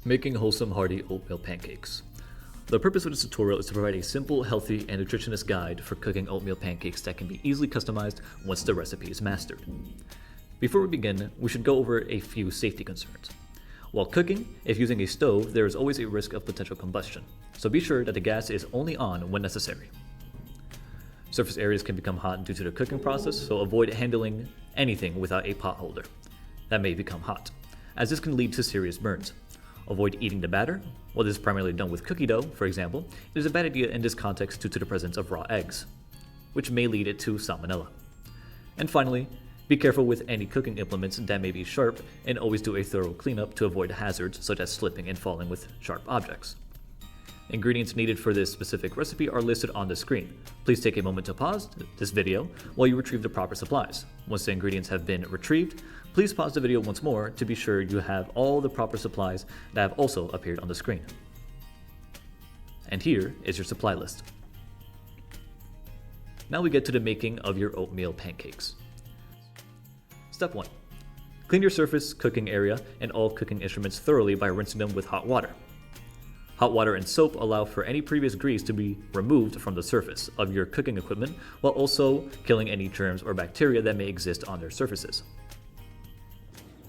Making wholesome hearty oatmeal pancakes. The purpose of this tutorial is to provide a simple, healthy, and nutritious guide for cooking oatmeal pancakes that can be easily customized once the recipe is mastered. Before we begin, we should go over a few safety concerns. While cooking, if using a stove, there is always a risk of potential combustion, so be sure that the gas is only on when necessary. Surface areas can become hot due to the cooking process, so avoid handling anything without a pot holder that may become hot, as this can lead to serious burns. Avoid eating the batter. While this is primarily done with cookie dough, for example, it is a bad idea in this context due to the presence of raw eggs, which may lead it to salmonella. And finally, be careful with any cooking implements that may be sharp, and always do a thorough cleanup to avoid hazards such as slipping and falling with sharp objects. Ingredients needed for this specific recipe are listed on the screen. Please take a moment to pause this video while you retrieve the proper supplies. Once the ingredients have been retrieved, please pause the video once more to be sure you have all the proper supplies that have also appeared on the screen. And here is your supply list. Now we get to the making of your oatmeal pancakes. Step 1. Clean your surface cooking area and all cooking instruments thoroughly by rinsing them with hot water. Hot water and soap allow for any previous grease to be removed from the surface of your cooking equipment while also killing any germs or bacteria that may exist on their surfaces.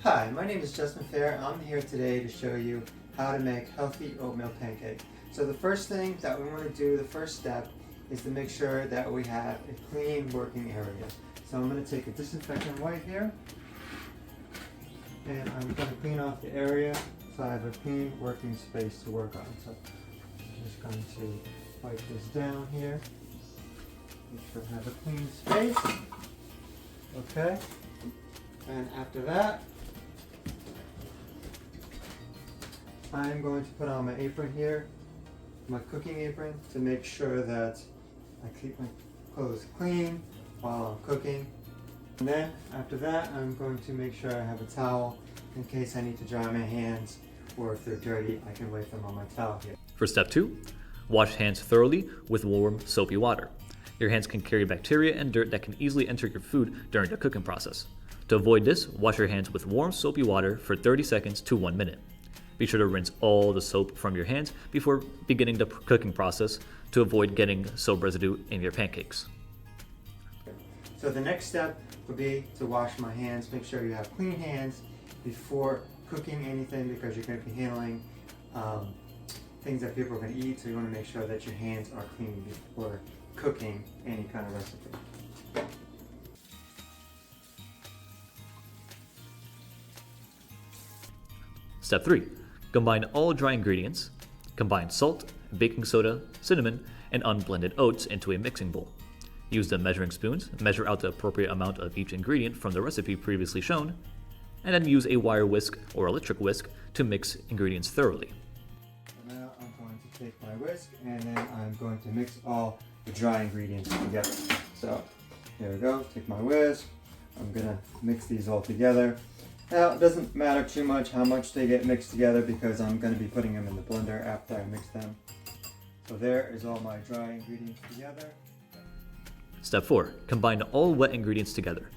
Hi, my name is Justin Fair. I'm here today to show you how to make healthy oatmeal pancake. So the first thing that we want to do, the first step, is to make sure that we have a clean working area. So I'm going to take a disinfectant wipe here, and I'm going to clean off the area so I have a clean working space to work on. So I'm just going to wipe this down here. Make sure I have a clean space. Okay. And after that, I'm going to put on my apron here, my cooking apron, to make sure that I keep my clothes clean while I'm cooking. And then after that, I'm going to make sure I have a towel in case I need to dry my hands, or if they're dirty, I can wipe them on my towel here. For step 2, wash hands thoroughly with warm, soapy water. Your hands can carry bacteria and dirt that can easily enter your food during the cooking process. To avoid this, wash your hands with warm, soapy water for 30 seconds to 1 minute. Be sure to rinse all the soap from your hands before beginning the cooking process to avoid getting soap residue in your pancakes. So the next step would be to wash my hands. Make sure you have clean hands before cooking anything, because you're going to be handling things that people are going to eat, so you want to make sure that your hands are clean before cooking any kind of recipe. Step 3. Combine all dry ingredients. Combine salt, baking soda, cinnamon, and unblended oats into a mixing bowl. Use the measuring spoons, measure out the appropriate amount of each ingredient from the recipe previously shown, and then use a wire whisk or electric whisk to mix ingredients thoroughly. So now I'm going to take my whisk and then I'm going to mix all the dry ingredients together. So here we go, take my whisk, I'm going to mix these all together. Now it doesn't matter too much how much they get mixed together, because I'm going to be putting them in the blender after I mix them. So there is all my dry ingredients together. Step 4. Combine all wet ingredients together.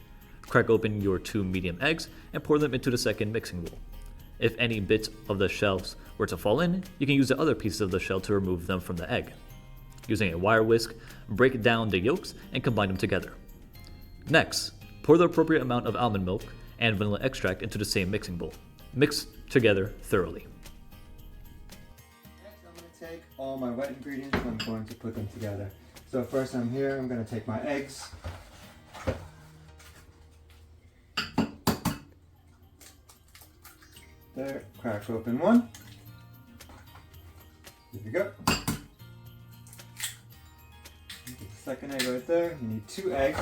Crack open your 2 medium eggs and pour them into the second mixing bowl. If any bits of the shells were to fall in, you can use the other pieces of the shell to remove them from the egg. Using a wire whisk, break down the yolks and combine them together. Next, pour the appropriate amount of almond milk and vanilla extract into the same mixing bowl. Mix together thoroughly. Next, I'm going to take all my wet ingredients and I'm going to put them together. So first I'm going to take my eggs. There, crack open one. Here we go. Get the second egg right there. You need 2 eggs.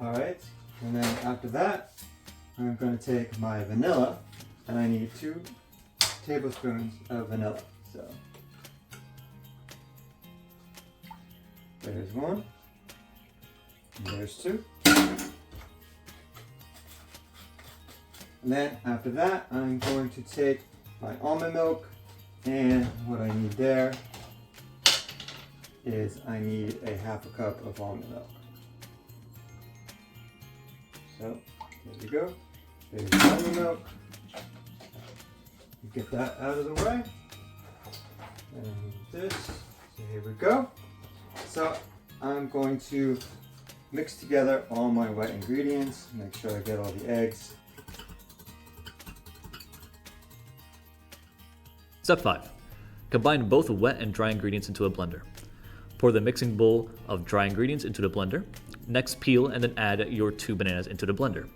Alright, and then after that, I'm going to take my vanilla, and I need 2 tablespoons of vanilla. So there's 1, and there's 2. And then after that, I'm going to take my almond milk, and what I need there is I need a half a cup of almond milk. So there we go. There's almond milk. get that out of the way. And this, so here we go. So I'm going to mix together all my wet ingredients, make sure I get all the eggs. Step 5. Combine both wet and dry ingredients into a blender. Pour the mixing bowl of dry ingredients into the blender. Next, peel and then add your 2 bananas into the blender.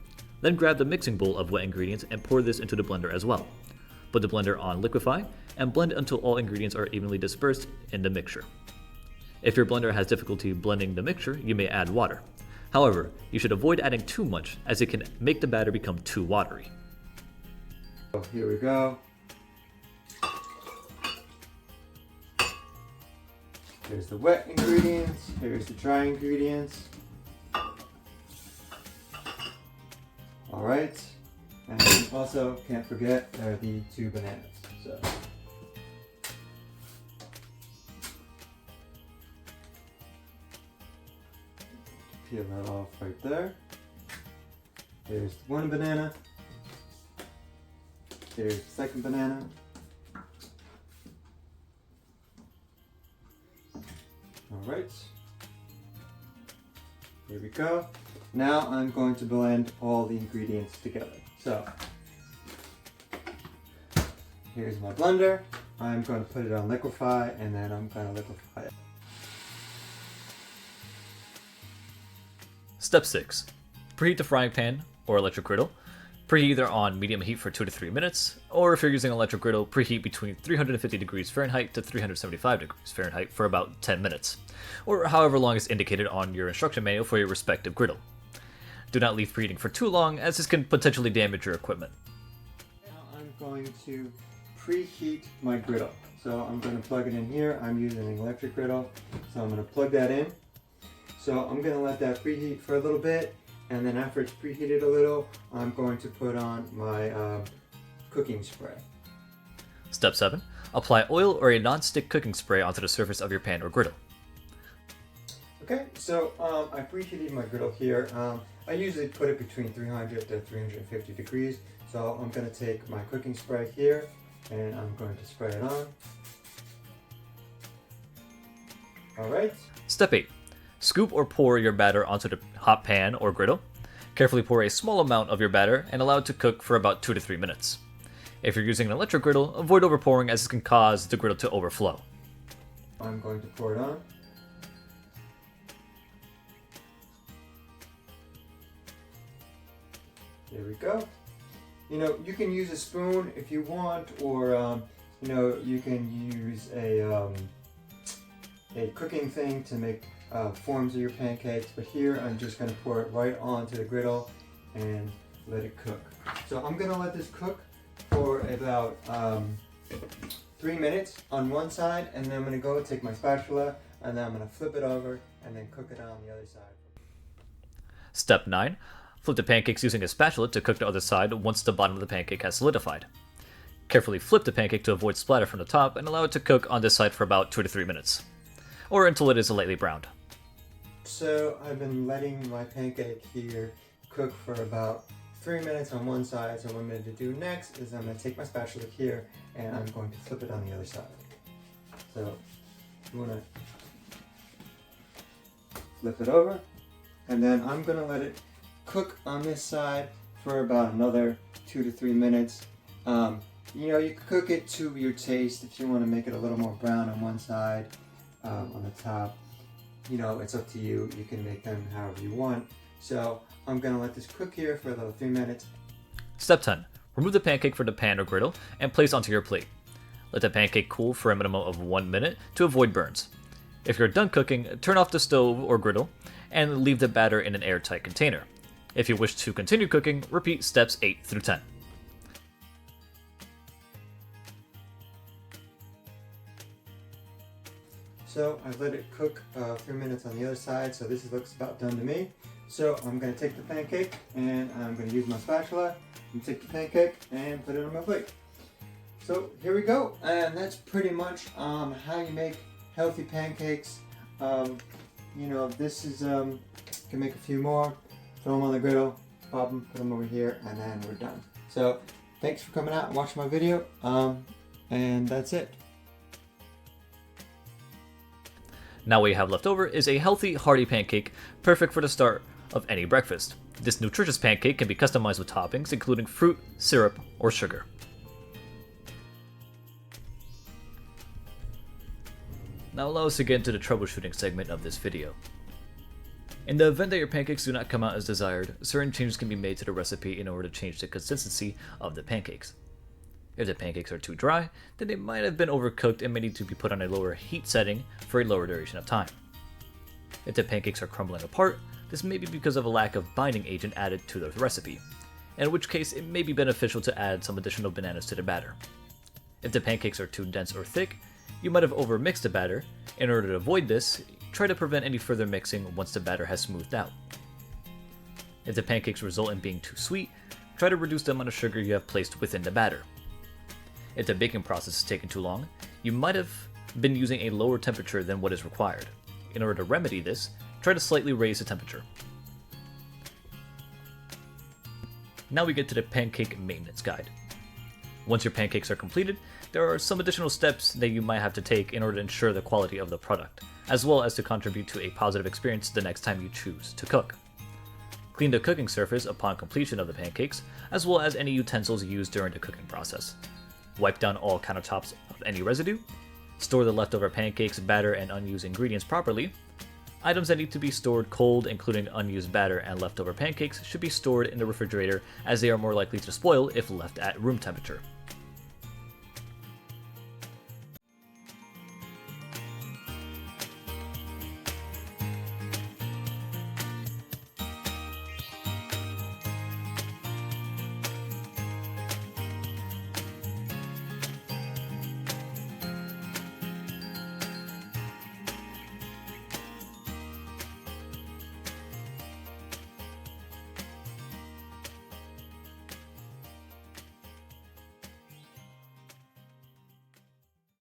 Then grab the mixing bowl of wet ingredients and pour this into the blender as well. Put the blender on liquefy and blend until all ingredients are evenly dispersed in the mixture. If your blender has difficulty blending the mixture, you may add water. However, you should avoid adding too much as it can make the batter become too watery. So here we go. Here's the wet ingredients, here's the dry ingredients. Alright, and also can't forget there are the 2 bananas. So peel that off right there. There's 1 banana. There's the second banana. Alright, here we go. Now I'm going to blend all the ingredients together. So, here's my blender. I'm going to put it on liquefy and then I'm going to liquefy it. Step 6. Preheat the frying pan or electric griddle. Preheat either on medium heat for 2 to 3 minutes, or if you're using an electric griddle, preheat between 350 degrees Fahrenheit to 375 degrees Fahrenheit for about 10 minutes, or however long is indicated on your instruction manual for your respective griddle. Do not leave preheating for too long, as this can potentially damage your equipment. Now I'm going to preheat my griddle. So I'm going to plug it in here. I'm using an electric griddle, so I'm going to plug that in. So I'm going to let that preheat for a little bit. And then after it's preheated a little, I'm going to put on my cooking spray. Step 7. Apply oil or a non-stick cooking spray onto the surface of your pan or griddle. Okay, so I preheated my griddle here. I usually put it between 300 to 350 degrees. So I'm going to take my cooking spray here and I'm going to spray it on. Alright. Step 8. Scoop or pour your batter onto the hot pan or griddle. Carefully pour a small amount of your batter and allow it to cook for about 2 to 3 minutes. If you're using an electric griddle, avoid overpouring as it can cause the griddle to overflow. I'm going to pour it on. There we go. You know, you can use a spoon if you want, or you know, you can use a cooking thing to make forms of your pancakes, but here I'm just going to pour it right onto the griddle and let it cook. So I'm going to let this cook for about 3 minutes on one side, and then I'm going to go take my spatula and then I'm going to flip it over and then cook it on the other side. Step 9. Flip the pancakes using a spatula to cook the other side once the bottom of the pancake has solidified. Carefully flip the pancake to avoid splatter from the top and allow it to cook on this side for about 2 to 3 minutes, or until it is lightly browned. So I've been letting my pancake here cook for about 3 minutes on one side. So what I'm going to do next is I'm going to take my spatula here and I'm going to flip it on the other side. So you want to flip it over, and then I'm going to let it cook on this side for about another 2 to 3 minutes. You know, you can cook it to your taste. If you want to make it a little more brown on one side, on the top, you know, it's up to you. You can make them however you want. So I'm going to let this cook here for about 3 minutes. Step 10. Remove the pancake from the pan or griddle and place onto your plate. Let the pancake cool for a minimum of 1 minute to avoid burns. If you're done cooking, turn off the stove or griddle and leave the batter in an airtight container. If you wish to continue cooking, repeat steps 8 through 10. So I've let it cook 3 minutes on the other side, so this looks about done to me. So I'm going to take the pancake and I'm going to use my spatula and take the pancake and put it on my plate. So here we go, and that's pretty much how you make healthy pancakes. You know, this is, you can make a few more, throw them on the griddle, pop them, put them over here, and then we're done. So thanks for coming out and watching my video. And that's it. Now what you have left over is a healthy, hearty pancake, perfect for the start of any breakfast. This nutritious pancake can be customized with toppings including fruit, syrup, or sugar. Now allow us to get into the troubleshooting segment of this video. In the event that your pancakes do not come out as desired, certain changes can be made to the recipe in order to change the consistency of the pancakes. If the pancakes are too dry, then they might have been overcooked and may need to be put on a lower heat setting for a lower duration of time. If the pancakes are crumbling apart, this may be because of a lack of binding agent added to the recipe, in which case it may be beneficial to add some additional bananas to the batter. If the pancakes are too dense or thick, you might have overmixed the batter. In order to avoid this, try to prevent any further mixing once the batter has smoothed out. If the pancakes result in being too sweet, try to reduce the amount of sugar you have placed within the batter. If the baking process has taken too long, you might have been using a lower temperature than what is required. In order to remedy this, try to slightly raise the temperature. Now we get to the pancake maintenance guide. Once your pancakes are completed, there are some additional steps that you might have to take in order to ensure the quality of the product, as well as to contribute to a positive experience the next time you choose to cook. Clean the cooking surface upon completion of the pancakes, as well as any utensils used during the cooking process. Wipe down all countertops of any residue. Store the leftover pancakes, batter, and unused ingredients properly. Items that need to be stored cold, including unused batter and leftover pancakes, should be stored in the refrigerator as they are more likely to spoil if left at room temperature.